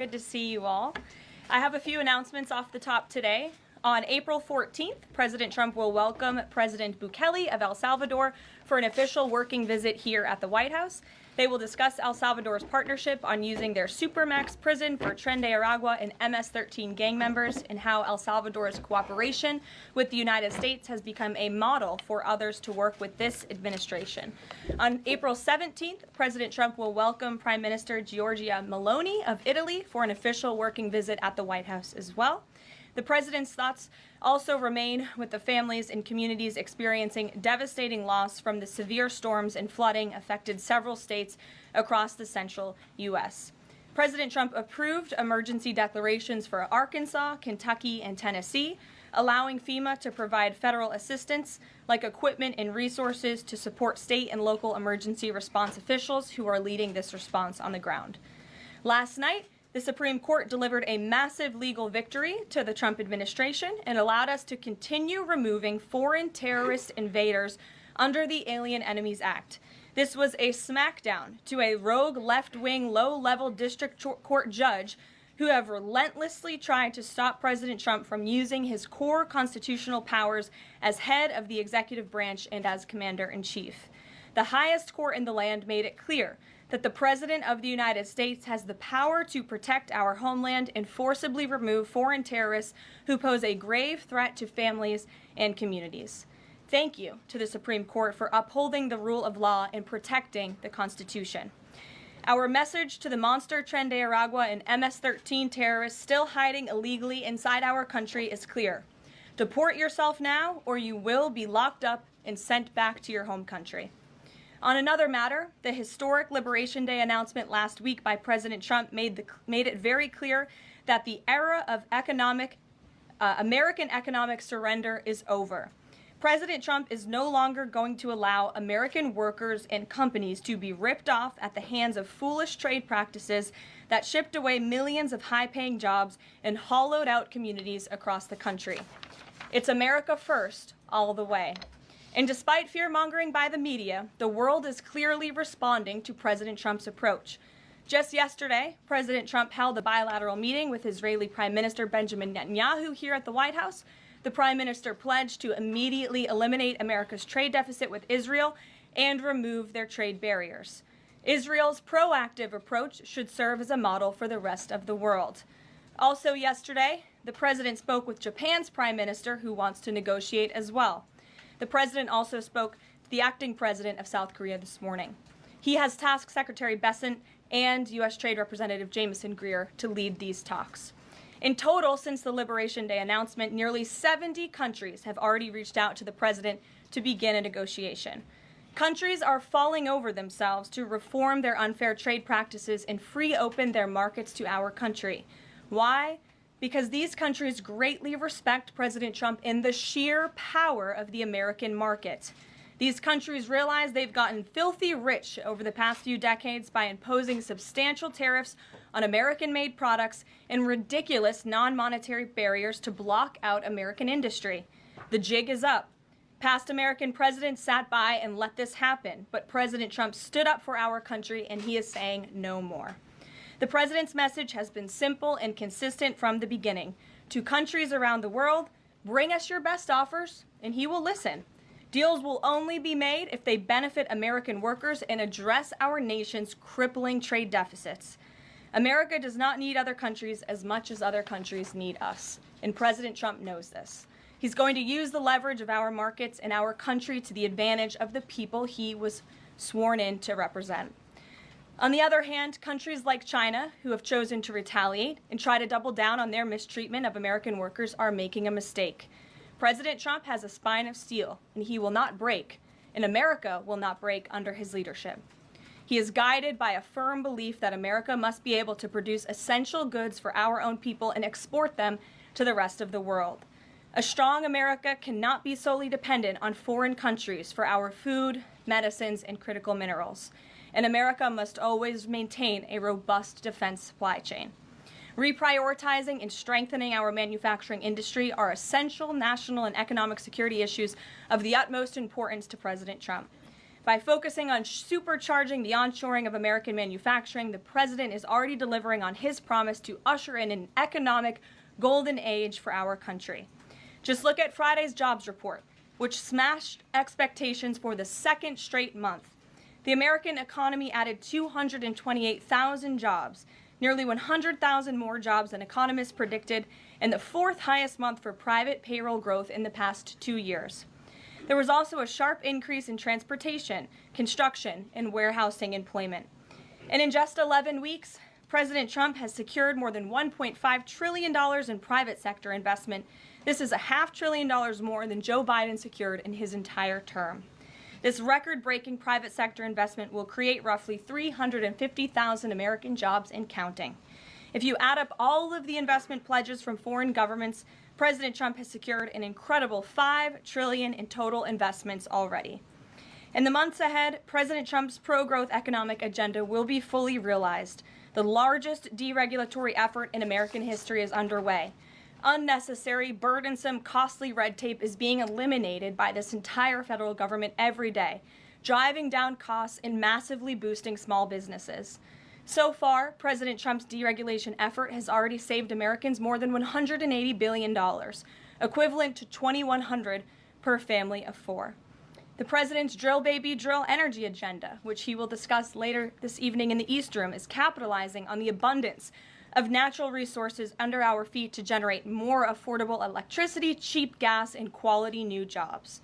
Good to see you all. I have a few announcements off the top today. On April 14th, President Trump will welcome President Bukele of El Salvador for an official working visit here at the White House. They will discuss El Salvador's partnership on using their Supermax prison for Tren de Aragua and MS-13 gang members, and how El Salvador's cooperation with the United States has become a model for others to work with this administration. On April 17th, President Trump will welcome Prime Minister Giorgia Meloni of Italy for an official working visit at the White House as well. The president's thoughts also remain with the families and communities experiencing devastating loss from the severe storms and flooding affected several states across the central U.S. President Trump approved emergency declarations for Arkansas, Kentucky, and Tennessee, allowing FEMA to provide federal assistance like equipment and resources to support state and local emergency response officials who are leading this response on the ground. Last night, the Supreme Court delivered a massive legal victory to the Trump administration and allowed us to continue removing foreign terrorist invaders under the Alien Enemies Act. This was a smackdown to a rogue left-wing, low-level district court judge who have relentlessly tried to stop President Trump from using his core constitutional powers as head of the executive branch and as commander-in-chief. The highest court in the land made it clear that the President of the United States has the power to protect our homeland and forcibly remove foreign terrorists who pose a grave threat to families and communities. Thank you to the Supreme Court for upholding the rule of law and protecting the Constitution. Our message to the monster Tren de Aragua and MS-13 terrorists still hiding illegally inside our country is clear. Deport yourself now, or you will be locked up and sent back to your home country. On another matter, the historic Liberation Day announcement last week by President Trump made it very clear that the era of American economic surrender is over. President Trump is no longer going to allow American workers and companies to be ripped off at the hands of foolish trade practices that shipped away millions of high-paying jobs and hollowed out communities across the country. It's America first, all the way. And despite fear-mongering by the media, the world is clearly responding to President Trump's approach. Just yesterday, President Trump held a bilateral meeting with Israeli Prime Minister Benjamin Netanyahu here at the White House. The Prime Minister pledged to immediately eliminate America's trade deficit with Israel and remove their trade barriers. Israel's proactive approach should serve as a model for the rest of the world. Also yesterday, the President spoke with Japan's Prime Minister, who wants to negotiate as well. The President also spoke to the acting president of South Korea this morning. He has tasked Secretary Bessent and U.S. Trade Representative Jamieson Greer to lead these talks. In total, since the Liberation Day announcement, nearly 70 countries have already reached out to the President to begin a negotiation. Countries are falling over themselves to reform their unfair trade practices and free open their markets to our country. Why? Because these countries greatly respect President Trump in the sheer power of the American market. These countries realize they've gotten filthy rich over the past few decades by imposing substantial tariffs on American-made products and ridiculous non-monetary barriers to block out American industry. The jig is up. Past American presidents sat by and let this happen, but President Trump stood up for our country, and he is saying no more. The President's message has been simple and consistent from the beginning. To countries around the world, bring us your best offers, and he will listen. Deals will only be made if they benefit American workers and address our nation's crippling trade deficits. America does not need other countries as much as other countries need us, and President Trump knows this. He's going to use the leverage of our markets and our country to the advantage of the people he was sworn in to represent. On the other hand, countries like China, who have chosen to retaliate and try to double down on their mistreatment of American workers, are making a mistake. President Trump has a spine of steel, and he will not break, and America will not break under his leadership. He is guided by a firm belief that America must be able to produce essential goods for our own people and export them to the rest of the world. A strong America cannot be solely dependent on foreign countries for our food, medicines, and critical minerals. And America must always maintain a robust defense supply chain. Reprioritizing and strengthening our manufacturing industry are essential national and economic security issues of the utmost importance to President Trump. By focusing on supercharging the onshoring of American manufacturing, the president is already delivering on his promise to usher in an economic golden age for our country. Just look at Friday's jobs report, which smashed expectations for the second straight month. The American economy added 228,000 jobs, nearly 100,000 more jobs than economists predicted, and the fourth highest month for private payroll growth in the past 2 years. There was also a sharp increase in transportation, construction, and warehousing employment. And in just 11 weeks, President Trump has secured more than $1.5 trillion in private sector investment. This is $500 billion more than Joe Biden secured in his entire term. This record-breaking private sector investment will create roughly 350,000 American jobs and counting. If you add up all of the investment pledges from foreign governments, President Trump has secured an incredible $5 trillion in total investments already. In the months ahead, President Trump's pro-growth economic agenda will be fully realized. The largest deregulatory effort in American history is underway. Unnecessary, burdensome, costly red tape is being eliminated by this entire federal government every day, driving down costs and massively boosting small businesses. So far, President Trump's deregulation effort has already saved Americans more than $180 billion, equivalent to $2,100 per family of 4. The president's drill baby drill energy agenda, which he will discuss later this evening in the East Room, is capitalizing on the abundance of natural resources under our feet to generate more affordable electricity, cheap gas, and quality new jobs.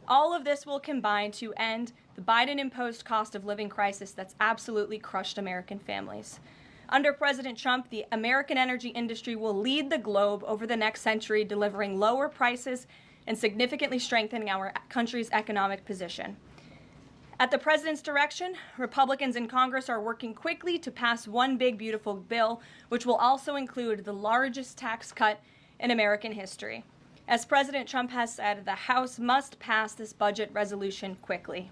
All of this will combine to end the Biden-imposed cost of living crisis that's absolutely crushed American families. Under President Trump, the American energy industry will lead the globe over the next century, delivering lower prices and significantly strengthening our country's economic position. At the president's direction, Republicans in Congress are working quickly to pass one big, beautiful bill, which will also include the largest tax cut in American history. As President Trump has said, the House must pass this budget resolution quickly.